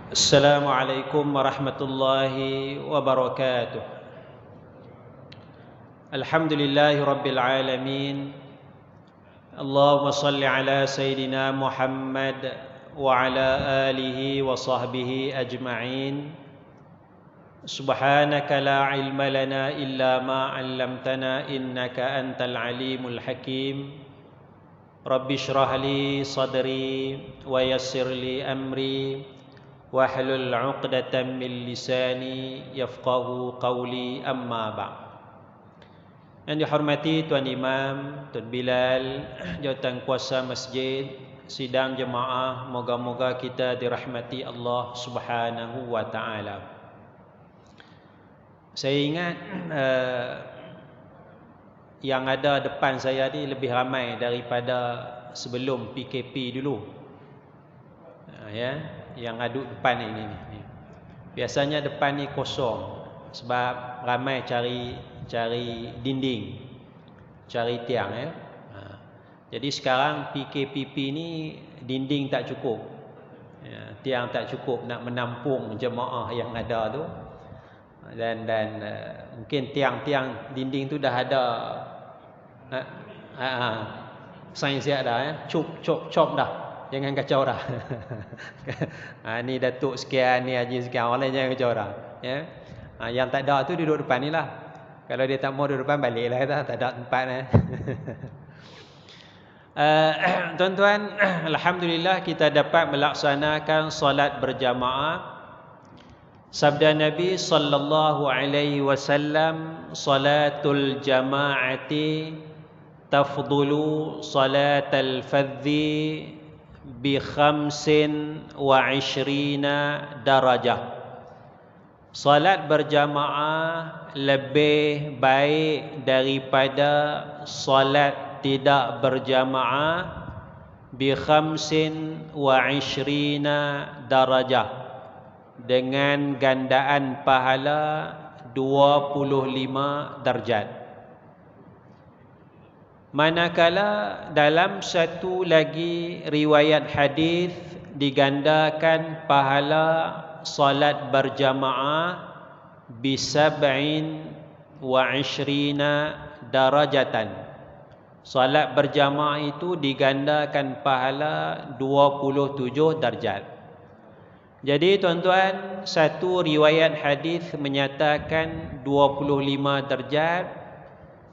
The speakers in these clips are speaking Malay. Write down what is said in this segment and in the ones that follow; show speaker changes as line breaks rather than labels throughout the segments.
Assalamualaikum warahmatullahi wabarakatuh. Alhamdulillahi rabbil alamin. Allahumma salli ala Sayyidina Muhammad wa ala alihi wa sahbihi ajma'in. Subhanaka la ilma lana illa ma 'allamtana innaka antal alimul hakim. Rabbi shrah li sadri wa yassir li amri wahlul 'uqdatam min lisani yafqahu qawli, amma ba'd. Yang dihormati Tuan Imam, Tuan Bilal, jawatan kuasa masjid, sidang jemaah, moga-moga kita dirahmati Allah Subhanahu wa taala. Saya ingat yang ada depan saya ni lebih ramai daripada sebelum PKP dulu. Ya, yang ada depan ini. Biasanya depan ni kosong sebab ramai cari dinding, cari tiang ya. Jadi sekarang PKPP ni dinding tak cukup. Ya, tiang tak cukup nak menampung jemaah yang ada tu. Dan mungkin tiang-tiang dinding tu dah ada sains dia dah ya. Cop dah. Jangan kacau dah. Ni Datuk sekian, ni Haji sekian, orang lain jangan kacau dah ya. Yang tak ada tu duduk depan ni lah. Kalau dia tak mau duduk depan, baliklah kita, tak ada tempat Tuan-tuan, alhamdulillah kita dapat melaksanakan solat berjamaah. Sabda Nabi sallallahu alaihi wasallam, salatul jama'ati tafdulu salatal fadhi bi 25 darajah. Salat berjamaah lebih baik daripada salat tidak berjamaah bi 25 darajah, dengan gandaan pahala 25 darjat. Manakala dalam satu lagi riwayat hadis digandakan pahala salat berjamaah bi 27 darajatan. Salat berjamaah itu digandakan pahala 27 darjat. Jadi tuan-tuan, satu riwayat hadis menyatakan 25 darjat,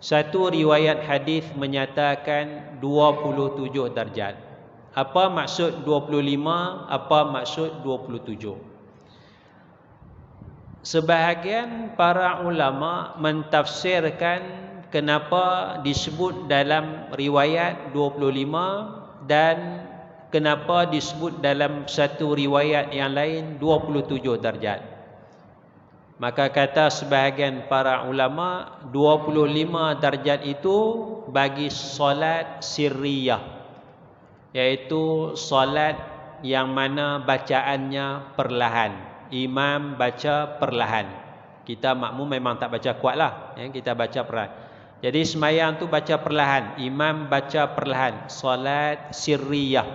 satu riwayat hadis menyatakan 27 darjat. Apa maksud 25? Apa maksud 27? Sebahagian para ulama mentafsirkan kenapa disebut dalam riwayat 25 dan kenapa disebut dalam satu riwayat yang lain 27 darjat. Maka kata sebahagian para ulama, 25 darjat itu bagi solat sirriyah, iaitu solat yang mana bacaannya perlahan. Imam baca perlahan. Kita makmum memang tak baca kuat lah ya, kita baca perlahan. Jadi semayang tu baca perlahan, imam baca perlahan. Solat sirriyah.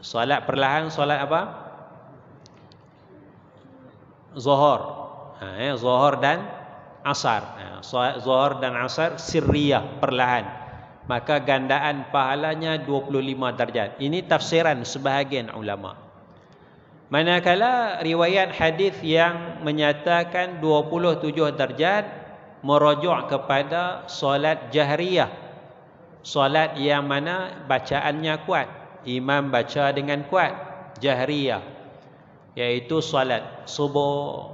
Solat perlahan, solat apa? Zuhur. Zuhur dan asar. Zuhur dan asar sirriyah, perlahan. Maka gandaan pahalanya 25 darjat. Ini tafsiran sebahagian ulama. Manakala riwayat hadis yang menyatakan 27 darjat merujuk kepada solat jahriyah, solat yang mana bacaannya kuat, imam baca dengan kuat, jahriyah, iaitu solat subuh,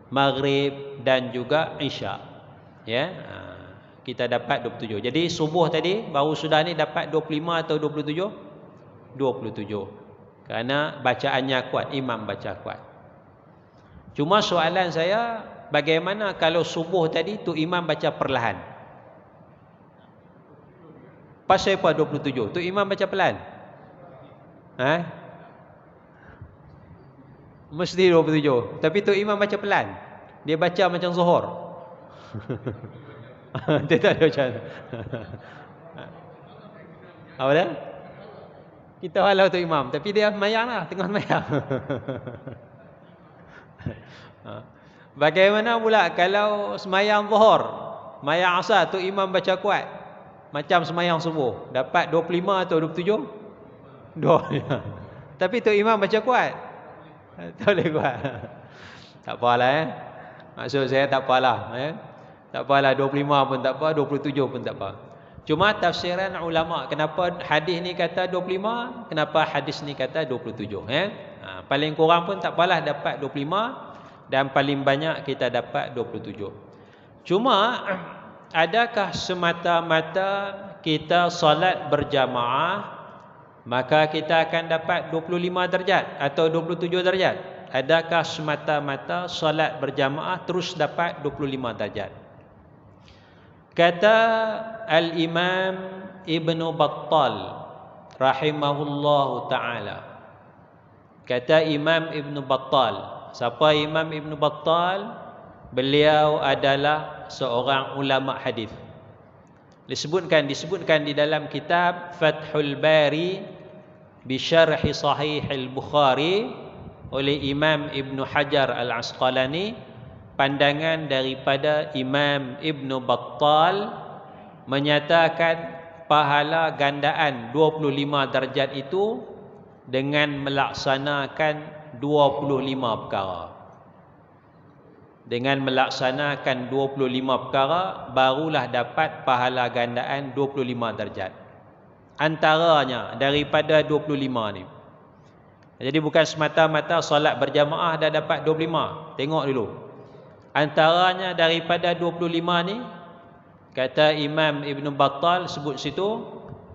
maghrib dan juga isya. Ya, kita dapat 27. Jadi subuh tadi baru sudah ni dapat 25 atau 27? 27. Kerana bacaannya kuat, imam baca kuat. Cuma soalan saya, bagaimana kalau subuh tadi tu imam baca perlahan? Pasal apa 27? Tu imam baca perlahan? Mesti 27. Tapi tu imam baca pelan. Dia baca macam Zuhur. Dia tak ada macam. Apa dia? Kita halau tu imam, tapi dia semayang lah, tengah semayang. Bagaimana pula kalau semayang zuhur, semayang asar tu imam baca kuat, macam semayang subuh, dapat 25 atau 27? 2. Tapi tu imam baca kuat, tak boleh kuat. Tak apalah maksud saya tak apalah tak apalah 25 pun tak apa, 27 pun tak apa. Cuma tafsiran ulama, kenapa hadis ni kata 25, kenapa hadis ni kata 27 paling kurang pun tak apalah dapat 25 dan paling banyak kita dapat 27. Cuma adakah semata-mata kita solat berjamaah maka kita akan dapat 25 darjat atau 27 darjat? Adakah semata-mata solat berjamaah terus dapat 25 darjat? Kata Al-Imam Ibn Battal rahimahullahu ta'ala. Kata Imam Ibn Battal. Siapa Imam Ibn Battal? Beliau adalah seorang ulama hadis. Disebutkan di dalam kitab Fathul Bari bi Syarh Sahih Al-Bukhari oleh Imam Ibn Hajar Al-Asqalani. Pandangan daripada Imam Ibn Battal menyatakan pahala gandaan 25 darjat itu dengan melaksanakan 25 perkara. Dengan melaksanakan 25 perkara barulah dapat pahala gandaan 25 darjat. Antaranya daripada 25 ni. Jadi bukan semata-mata solat berjamaah dah dapat 25. Tengok dulu. Antaranya daripada 25 ni, kata Imam Ibn Battal sebut situ,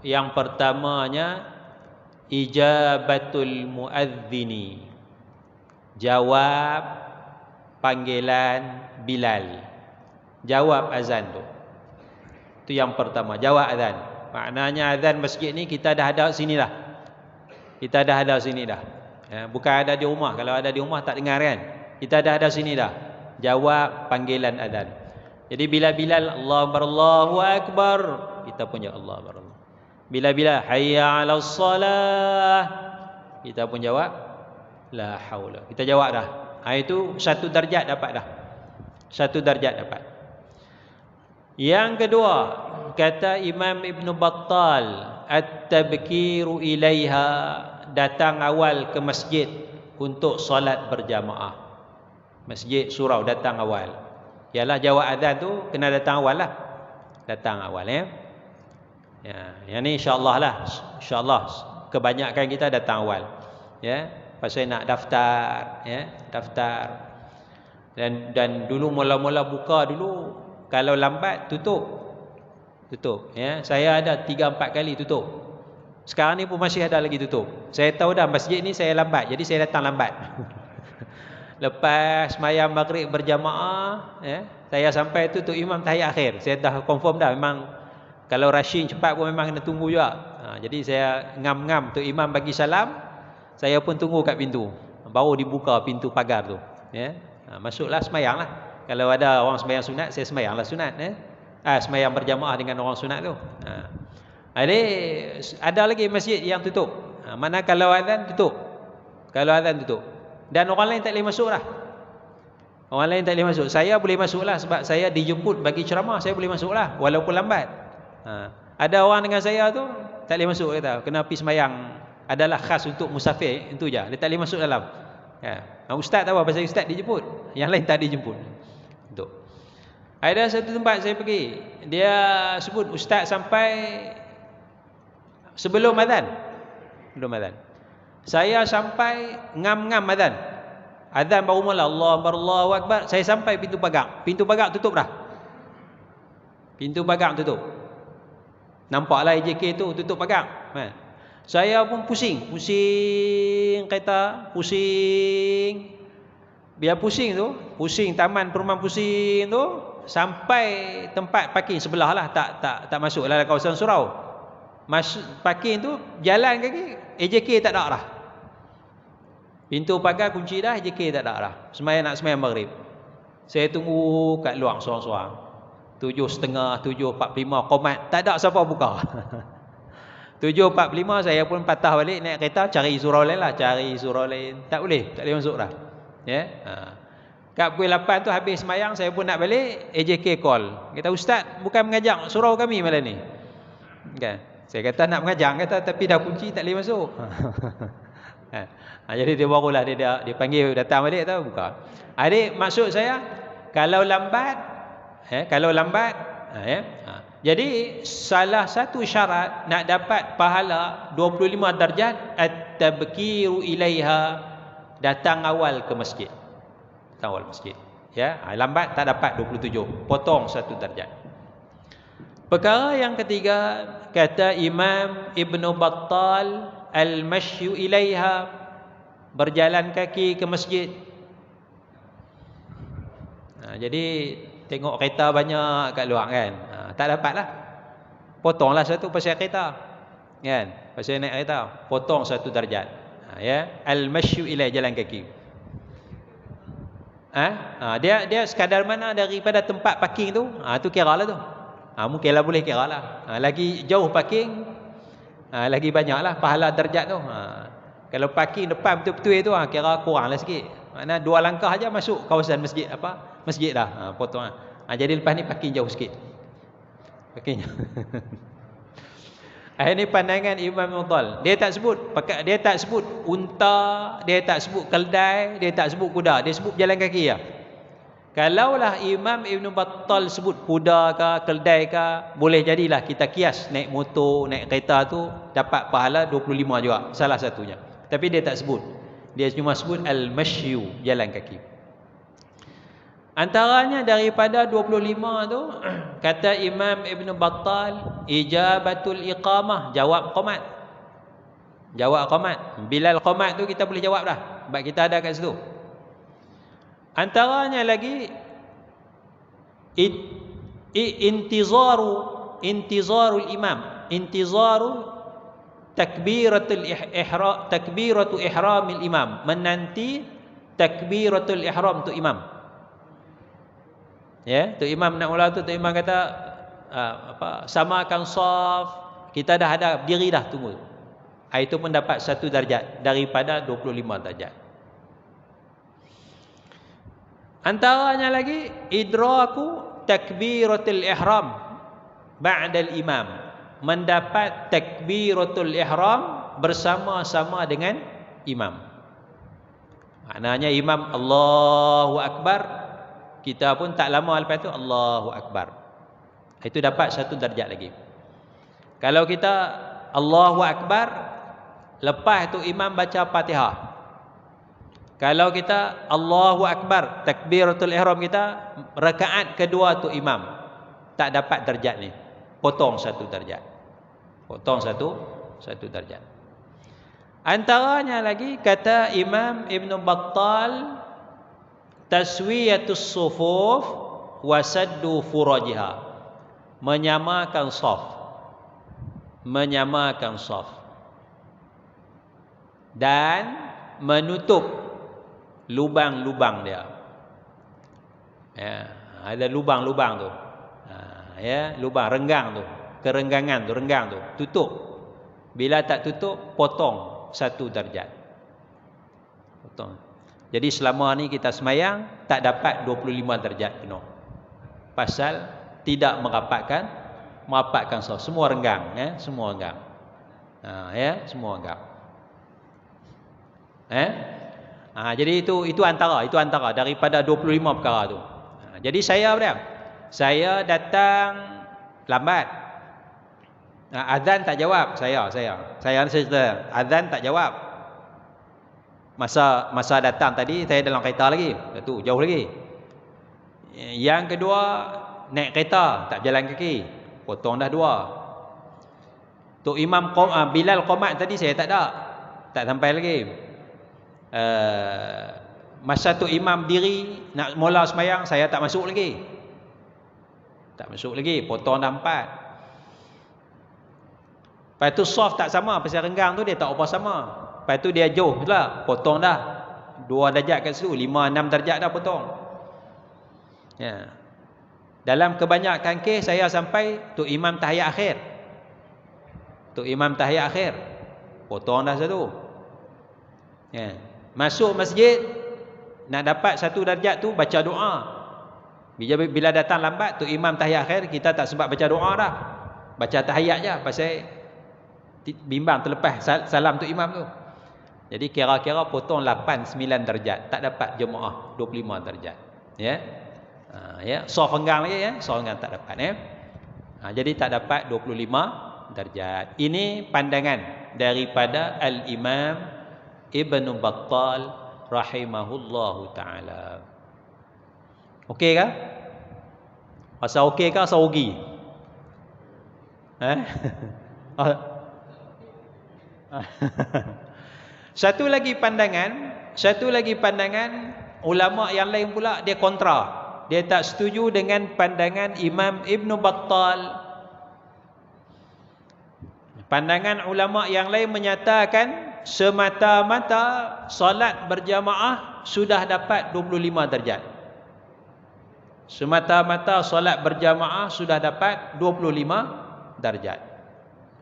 yang pertamanya ijabatul muadzini, jawab panggilan Bilal, jawab azan tu. Itu yang pertama, jawab azan. Maknanya azan masjid ni kita dah ada sini dah. Kita dah ada sini dah. Bukan ada di rumah. Kalau ada di rumah tak dengar kan. Kita dah ada sini dah. Jawab panggilan azan. Jadi bila Bilal Allahu Akbar, kita pun jawab Allahu Akbar. Bila hayya 'alas salah, kita pun jawab la haula. Kita jawab dah. Itu satu darjat dapat dah. Satu darjat dapat. Yang kedua, kata Imam Ibn Battal, at-tabkiru ilaiha, datang awal ke masjid untuk solat berjamaah. Masjid surau datang awal. Ialah jawab azan tu kena datang awal lah. Datang awal ya. Yang ni insya-Allah lah. Insya-Allah kebanyakan kita datang awal. Ya, pasal nak daftar, ya, daftar. Dan dulu mula-mula buka dulu, kalau lambat tutup. Tutup, ya. Saya ada 3-4 kali tutup. Sekarang ni pun masih ada lagi tutup. Saya tahu dah masjid ni saya lambat, jadi saya datang lambat. Lepas sembahyang maghrib berjamaah, ya, saya sampai tu imam tahiyat akhir. Saya dah confirm dah, memang kalau rushing cepat pun memang kena tunggu juga. Jadi saya ngam-ngam tu imam bagi salam, saya pun tunggu kat pintu. Baru dibuka pintu pagar tu, ya. Masuklah sembahyang lah. Kalau ada orang sembahyang sunat, saya sembahyanglah sunat, ya. Sembahyang berjamaah dengan orang sunat tu. Jadi ada lagi masjid yang tutup. Mana kalau azan tutup. Kalau azan tutup. Dan orang lain tak boleh masuk lah. Orang lain tak boleh masuk. Saya boleh masuk lah sebab saya dijemput bagi ceramah. Saya boleh masuk lah walaupun lambat. Ada orang dengan saya tu tak boleh masuk, kata kena pergi sembahyang. Adalah khas untuk musafir, itu je. Dia tak boleh masuk dalam. Ustaz tahu apa, pasal ustaz dijemput. Yang lain tak dijemput. Untuk. Ada satu tempat saya pergi, dia sebut ustaz sampai sebelum azan. Belum azan. Saya sampai ngam-ngam azan. Azan baru mula, Allahu Akbar. Saya sampai pintu pagar. Pintu pagar tutup dah. Pintu pagar tutup. Nampaklah EJK tu tutup pagar. Saya pun pusing. Pusing kereta. Pusing. Biar pusing tu. Pusing taman perumahan pusing tu. Sampai tempat parking sebelah lah. Tak masuk lah kawasan surau. Parking tu jalan kaki. EJK tak ada dah. Pintu pagar kunci dah, EJK tak ada dah. Nak sembahyang maghrib. Saya tunggu kat luar seorang-seorang. 7.30, 7.45 qomat, tak ada siapa buka. 7.45 saya pun patah balik naik kereta cari surau lain lah. Cari surau lain. Tak boleh masuk dah. Ya. Kat pukul 8 tu habis semayang, saya pun nak balik, AJK call. Kata, Ustaz, bukan mengajak surau kami malam ni. Kan? Saya kata nak mengajar, kata tapi dah kunci tak boleh masuk. Jadi dia barulah dia panggil datang balik tahu buka. Adik, maksud saya kalau lambat jadi salah satu syarat nak dapat pahala 25 darjat at-tabkiru ilaiha, datang awal ke masjid. Datang awal masjid. Ya, lambat tak dapat 27, potong 1 darjat. Perkara yang ketiga, kata Imam Ibn Battal, al-mashyu ilaiha, berjalan kaki ke masjid. Jadi tengok kereta banyak kat luar kan, tak dapatlah, potonglah 1 pasal kereta kan, pasal naik kereta, potong 1 darjat. Ya, al-mashyu ilaiha, jalan kaki. Dia sekadar mana daripada tempat parking tu, tu kira lah tu. Mungkinlah boleh kira lah. Lagi jauh parking, lagi banyaklah pahala darjat tu. Kalau parking depan betul-betul itu, kira kuranglah sikit. Maknanya 2 langkah aja masuk kawasan masjid masjid dah. Potong. Jadi lepas ni parking jauh sikit. Parking. Ini pandangan Imam Mutal. Dia tak sebut unta, dia tak sebut keldai, dia tak sebut kuda, dia sebut jalan kaki ya. Kalaulah Imam Ibn Battal sebut kuda ke keldai ke, boleh jadilah kita kias naik motor, naik kereta tu dapat pahala 25 juga, salah satunya. Tapi dia tak sebut. Dia cuma sebut al-mashyu, jalan kaki. Antaranya daripada 25 tu, kata Imam Ibn Battal, ijabatul iqamah, jawab qamat. Jawab qamat. Bilal qamat tu kita boleh jawab dah, sebab kita ada kat situ. Antaranya lagi intizarul imam, intizaru takbiratu ihramil imam, menanti takbiratul ihram tu imam. Ya, tu imam nak mula tu imam kata samakan saf, kita dah ada diri dah tunggu. Itu pun dapat 1 darjat daripada 25 darjat. Antaranya lagi idraku takbiratul ihram ba'dal imam, mendapat takbiratul ihram bersama-sama dengan imam. Maknanya imam Allahu Akbar, kita pun tak lama lepas tu Allahu Akbar. Itu dapat 1 darjat lagi. Kalau kita Allahu Akbar, lepas tu imam baca Fatihah. Kalau kita Allahu Akbar, takbiratul ihram kita, rakaat kedua tu imam, tak dapat darjat ni. Potong 1 darjat. Potong 1 darjat. Antaranya lagi kata Imam Ibn Battal, taswiyatus sufuf wa saddu furajiha, menyamakan saf. Menyamakan saf. Dan menutup lubang-lubang dia. Ya, ada lubang-lubang tu. Ya, lubang renggang tu, kerenggangan tu, renggang tu, tutup. Bila tak tutup, potong 1 darjat. Potong. Jadi selama ni kita semayang tak dapat 25 darjat penuh. Pasal tidak merapatkan saf. Semua renggang, ya, semua renggang. Ya, semua renggang. Jadi itu antara daripada 25 perkara tu. Jadi saya datang lambat. Azan tak jawab, saya cerita, azan tak jawab. Masa datang tadi saya dalam kereta lagi, tu jauh lagi. Yang kedua, naik kereta tak jalan kaki, potong dah 2. Tu imam Bilal qamat tadi saya tak sampai lagi. Masa tu imam diri nak mula semayang, saya tak masuk lagi, potong dah 4. Lepas tu soft tak sama, pasal renggang tu dia tak apa sama. Lepas tu dia jauh lah, potong dah 2 darjat kat situ, 5-6 darjat dah potong. Ya. Dalam kebanyakan kes saya sampai tu imam tahiyat akhir. Tok Imam tahiyat akhir, potong dah satu. Ya. Masuk masjid, nak dapat satu darjat tu baca doa. Bila datang lambat Tok Imam tahiyat akhir, kita tak sempat baca doa dah. Baca tahiyat je pasal bimbang terlepas salam Tok Imam tu. Jadi kira-kira potong 8-9 darjat, tak dapat jemaah 25 darjat. Ya. Ya, saf renggang lagi ya, saf renggang tak dapat ya. Jadi tak dapat 25 darjat. Ini pandangan daripada Al-Imam Ibn Battal rahimahullahu taala. Okey ke? Rasa okey ke rasa rugi? Satu lagi pandangan ulama yang lain pula dia kontra. Dia tak setuju dengan pandangan Imam Ibn Battal. Pandangan ulama yang lain menyatakan semata-mata solat berjamaah sudah dapat 25 darjat. Semata-mata solat berjamaah sudah dapat 25 darjat.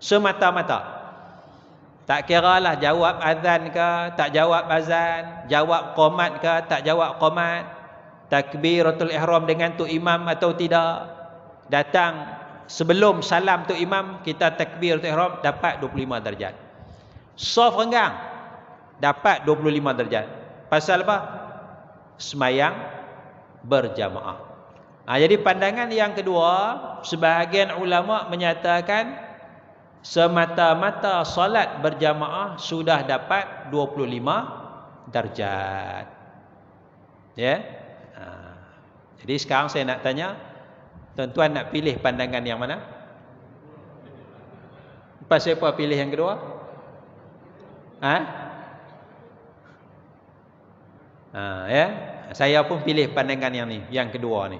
Semata-mata. Tak kiralah jawab azan ke, tak jawab azan, jawab qomat ke, tak jawab qomat, takbiratul ihram dengan tu imam atau tidak, datang sebelum salam tu imam kita takbiratul ihram, dapat 25 darjat. Saf renggang dapat 25 darjat. Pasal apa? Semayang berjamaah. Jadi pandangan yang kedua, sebahagian ulama menyatakan semata-mata solat berjamaah sudah dapat 25 darjat. Ya. Jadi sekarang saya nak tanya, tuan-tuan nak pilih pandangan yang mana? Pasal apa pilih yang kedua? Ya. Saya pun pilih pandangan yang ni, yang kedua ni.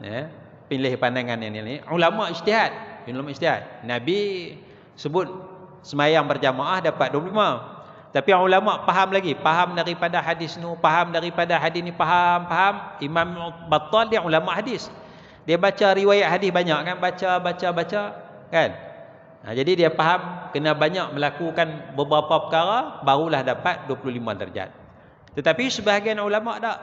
Ya. Pilih pandangan yang ni. Ulama ijtihad. Nabi sebut semayang berjamaah dapat 25. Tapi ulama faham lagi, faham daripada hadis ni, faham daripada hadis ni, faham. Imam Battal dia ulama hadis. Dia baca riwayat hadis banyak kan, baca kan. Jadi dia faham kena banyak melakukan beberapa perkara barulah dapat 25 darjat. Tetapi sebahagian ulama tak.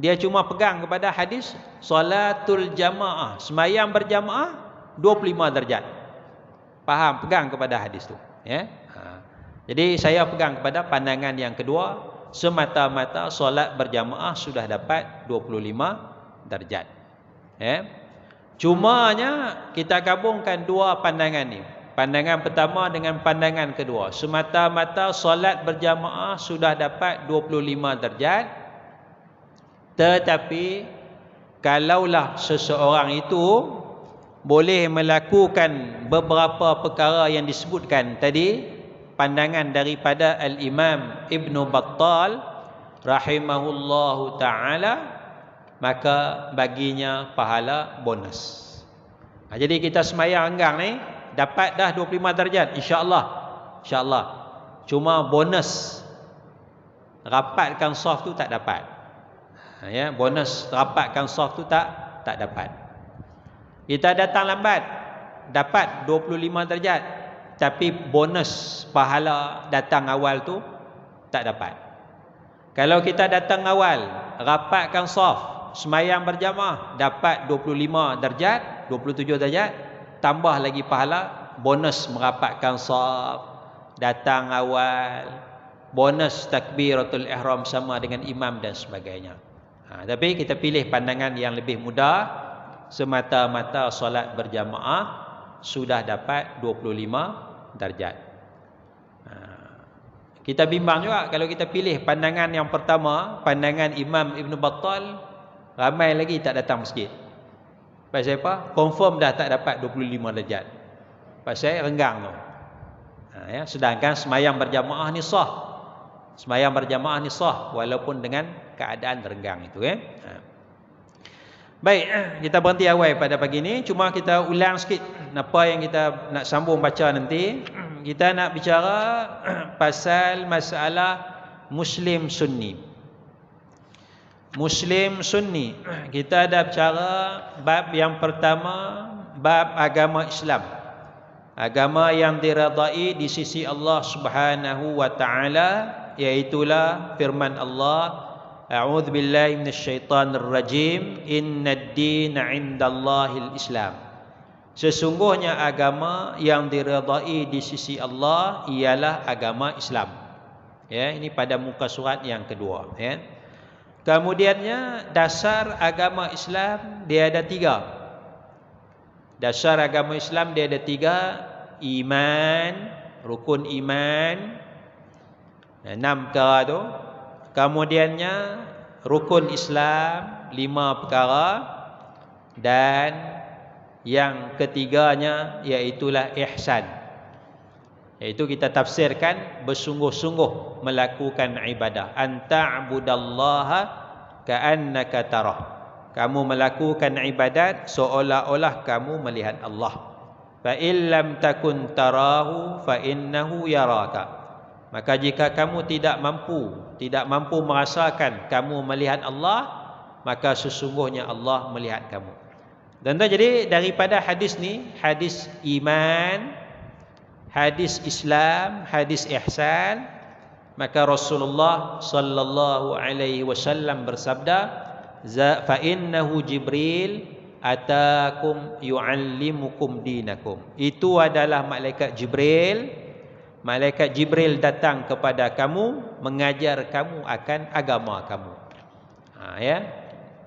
Dia cuma pegang kepada hadis solatul jamaah, semayang berjamaah 25 darjat. Faham, pegang kepada hadis tu, ya. Jadi saya pegang kepada pandangan yang kedua, semata-mata solat berjamaah sudah dapat 25 darjat. Ya. Cumanya kita gabungkan dua pandangan ni. Pandangan pertama dengan pandangan kedua. Semata-mata solat berjamaah sudah dapat 25 darjat. Tetapi kalaulah seseorang itu boleh melakukan beberapa perkara yang disebutkan tadi, pandangan daripada Al-Imam Ibn Battal rahimahullahu ta'ala, maka baginya pahala bonus. Jadi kita semayang renggang ni dapat dah 25 darjat insya-Allah. Cuma bonus rapatkan saf tu tak dapat. Ya, bonus rapatkan saf tu tak dapat. Kita datang lambat dapat 25 darjat, tapi bonus pahala datang awal tu tak dapat. Kalau kita datang awal, rapatkan saf, semayang berjamaah, dapat 25 darjat, 27 darjat, tambah lagi pahala bonus merapatkan saf, datang awal, bonus takbiratul ihram sama dengan imam dan sebagainya. Tapi kita pilih pandangan yang lebih mudah, semata-mata solat berjamaah sudah dapat 25 darjat. Kita bimbang juga kalau kita pilih pandangan yang pertama, pandangan Imam Ibn Battal, ramai lagi tak datang masjid. Pasal apa? Confirm dah tak dapat 25 darjat. Pasal renggang tu. Ya, sedangkan semayang berjamaah ni sah. Semayang berjamaah ni sah walaupun dengan keadaan renggang itu, ya. Baik, kita berhenti awal pada pagi ni. Cuma kita ulang sikit apa yang kita nak sambung baca nanti. Kita nak bicara pasal masalah Muslim Sunni. Muslim Sunni. Kita ada bicara bab yang pertama, bab agama Islam. Agama yang diridai di sisi Allah Subhanahu wa taala iaitulah firman Allah, A'udzu billahi minasyaitonir rajim, innad dina 'indallahil Islam. Sesungguhnya agama yang diridai di sisi Allah ialah agama Islam. Ya, ini pada muka surat yang kedua, ya. Kemudiannya dasar agama Islam dia ada 3. Dasar agama Islam dia ada 3. Iman, rukun iman, 6 perkara tu. Kemudiannya rukun Islam, 5 perkara. Dan yang ketiganya iaitulah ihsan, iaitu kita tafsirkan bersungguh-sungguh melakukan ibadah. Anta'budallaha ka'annaka tarah. Kamu melakukan ibadat seolah-olah kamu melihat Allah. Fa illam takun tarahu fa innahu yaraka. Maka jika kamu tidak mampu merasakan kamu melihat Allah, maka sesungguhnya Allah melihat kamu. Dan jadi daripada hadis ni, hadis iman, hadis Islam, hadis ihsan, maka Rasulullah sallallahu alaihi wasallam bersabda, fa innahu Jibril atakum yuallimukum dinakum. Itu adalah malaikat Jibril. Malaikat Jibril datang kepada kamu mengajar kamu akan agama kamu. Ya,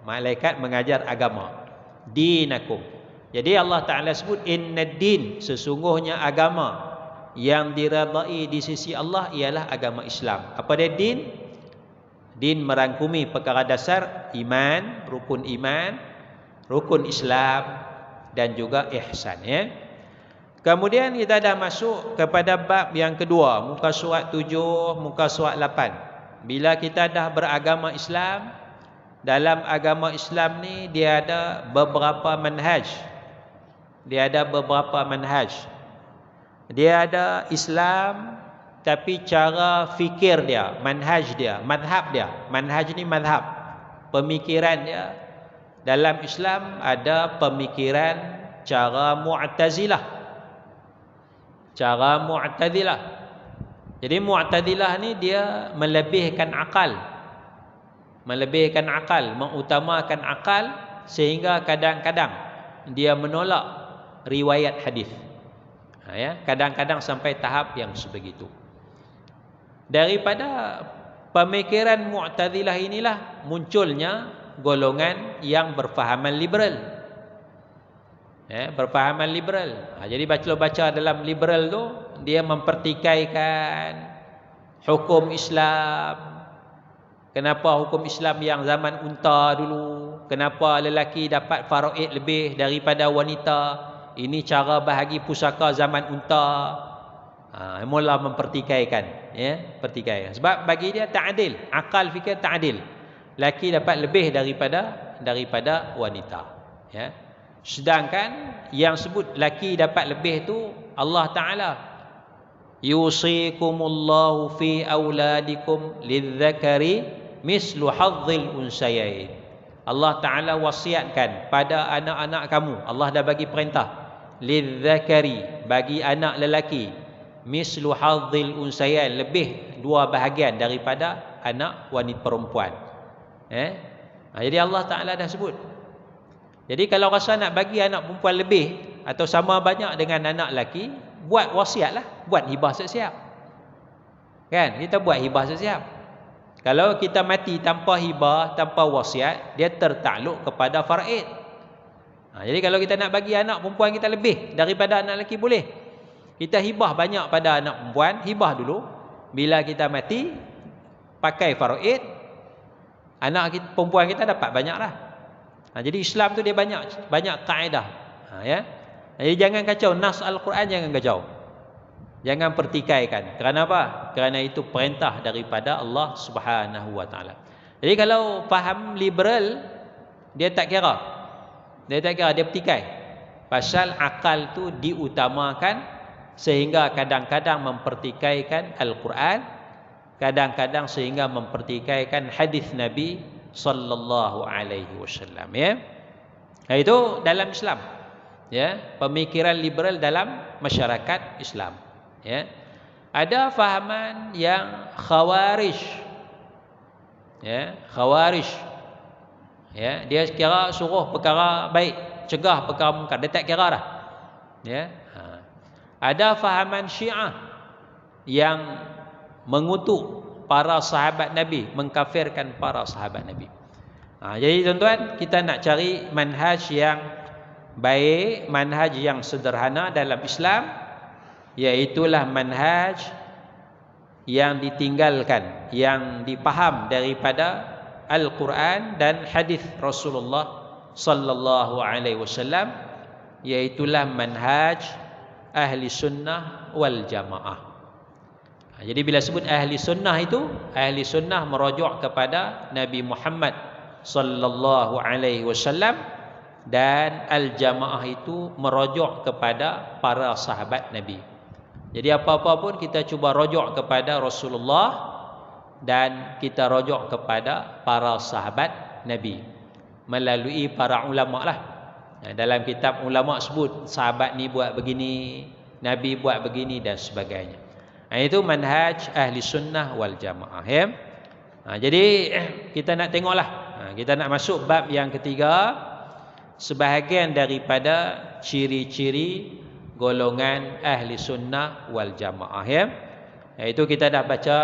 malaikat mengajar agama dinakum. Jadi Allah Taala sebut innad din, sesungguhnya agama yang diridai di sisi Allah ialah agama Islam. Apa dia din? Din merangkumi perkara dasar iman, rukun Islam dan juga ihsan, ya. Kemudian kita dah masuk kepada bab yang kedua, muka surat 7, muka surat 8. Bila kita dah beragama Islam, dalam agama Islam ni dia ada beberapa manhaj. Dia ada Islam, tapi cara fikir dia, manhaj dia, madhab dia. Manhaj ni madhab, pemikiran dia. Dalam Islam ada pemikiran cara Mu'tazilah. Jadi Mu'tazilah ni dia melebihkan akal, mengutamakan akal, sehingga kadang-kadang dia menolak riwayat hadis. Ya, kadang-kadang sampai tahap yang sebegitu. Daripada pemikiran Mu'tazilah inilah munculnya golongan yang berfahaman liberal. Ya, berfahaman liberal. Jadi baca dalam liberal tu, dia mempertikaikan hukum Islam. Kenapa hukum Islam yang zaman unta dulu? Kenapa lelaki dapat faraid lebih daripada wanita? Ini cara bahagi pusaka zaman unta. Mula mempertikaikan, ya, pertikaikan. Sebab bagi dia tak adil, akal fikir tak adil. Lelaki dapat lebih daripada wanita, ya. Sedangkan yang sebut laki dapat lebih tu Allah Ta'ala, yusikumullahu fi auladikum lidzakari mislu hadzil unsayain. Allah Ta'ala wasiatkan pada anak-anak kamu, Allah dah bagi perintah, lidzakari, bagi anak lelaki, mislu hadzil unsayain, lebih 2 bahagian daripada anak wanita perempuan. Jadi Allah Ta'ala dah sebut. Jadi kalau rasa nak bagi anak perempuan lebih atau sama banyak dengan anak lelaki, buat wasiatlah, buat hibah siap-siap. Kan? Kita buat hibah siap-siap. Kalau kita mati tanpa hibah, tanpa wasiat, dia tertakluk kepada faraid. Jadi kalau kita nak bagi anak perempuan kita lebih daripada anak lelaki, boleh. Kita hibah banyak pada anak perempuan, hibah dulu. Bila kita mati, pakai faraid, anak perempuan kita dapat banyaklah. Jadi Islam tu dia banyak kaedah. Ya. Jadi jangan kacau nas Al-Quran, jangan kacau. Jangan pertikaikan. Kerana apa? Kerana itu perintah daripada Allah Subhanahu wa taala. Jadi kalau faham liberal, dia tak kira. Dia pertikai. Pasal akal tu diutamakan, sehingga kadang-kadang mempertikaikan Al-Quran, kadang-kadang sehingga mempertikaikan hadis Nabi sallallahu alaihi wasallam, ya. Itu dalam Islam. Ya, pemikiran liberal dalam masyarakat Islam. Ya. Ada fahaman yang khawarij. Ya, khawarij. Ya, dia kira suruh perkara baik, cegah perkara mungkar, dia tak kira dah. Ya. Ada fahaman Syiah yang mengutuk para sahabat Nabi, mengkafirkan para sahabat Nabi. Jadi tuan-tuan, kita nak cari manhaj yang baik, manhaj yang sederhana dalam Islam, iaitulah manhaj yang ditinggalkan, yang dipaham daripada Al-Quran dan hadis Rasulullah sallallahu alaihi wasallam, iaitulah manhaj ahli sunnah wal jamaah. Jadi bila sebut ahli sunnah itu, ahli sunnah merujuk kepada Nabi Muhammad sallallahu alaihi wasallam, dan al-jamaah itu merujuk kepada para sahabat Nabi. Jadi apa-apa pun kita cuba rujuk kepada Rasulullah dan kita rujuk kepada para sahabat Nabi melalui para ulama lah. Dalam kitab ulama sebut sahabat ni buat begini, Nabi buat begini dan sebagainya. Itu manhaj ahli sunnah wal jamaah. Ya? Jadi kita nak tengoklah. Kita nak masuk bab yang ketiga, sebahagian daripada ciri-ciri golongan ahli sunnah wal jamaah. Ya? Itu kita dah baca,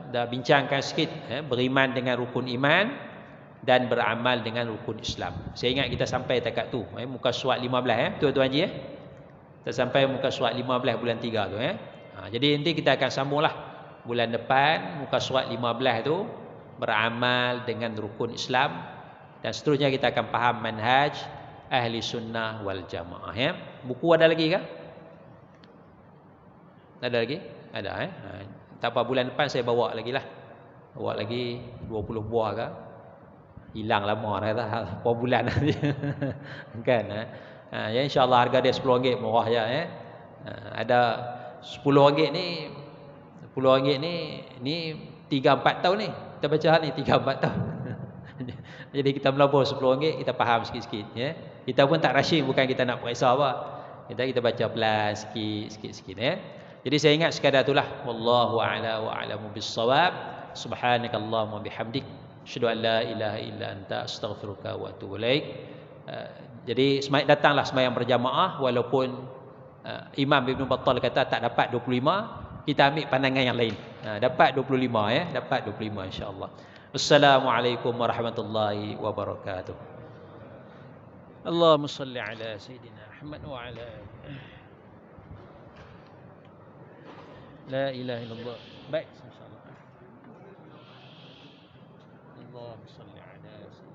dah bincangkan sikit. Beriman dengan rukun iman dan beramal dengan rukun Islam. Saya ingat kita sampai dekat tu, muka surat 15 tuan-tuan Haji. Kita sampai muka surat 15 bulan 3 tu. Jadi nanti kita akan sambunglah bulan depan muka surat 15 tu, beramal dengan rukun Islam, dan seterusnya kita akan faham manhaj ahli sunnah wal jamaah. Ya. Buku ada lagi ke? Ada lagi? Ada. Tak apa, bulan depan saya bawa lagi lah. Bawa lagi 20 buah ke? Hilang lama dah, berapa bulan nanti. Kan? Ya, insyaAllah harga dia RM10 murah je. Ada RM10 ni, RM10 ni 3-4 tahun ni. Kita baca ni 3-4 tahun. Jadi kita melabur RM10, kita faham sikit-sikit. Ya. Kita pun tak rushing, bukan kita nak periksa apa. Kita baca pelan sikit-sikit. Ya. Jadi saya ingat sekadar itulah. Wallahu a'la wa a'lamu bis-shawab. Subhanakallahumma bihamdik, asyhadu an la ilaha illa anta, astaghfiruka wa atubu ilaik. Jadi datanglah sembahyang berjamaah, walaupun Imam Ibn Battal kata tak dapat 25, kita ambil pandangan yang lain. Dapat 25 ya, dapat 25 insya-Allah. Assalamualaikum warahmatullahi wabarakatuh. Allahumma salli ala sayyidina Muhammad wa ala la ilaha illallah. Baik, insya-Allah. Allahumma salli ala sayyidina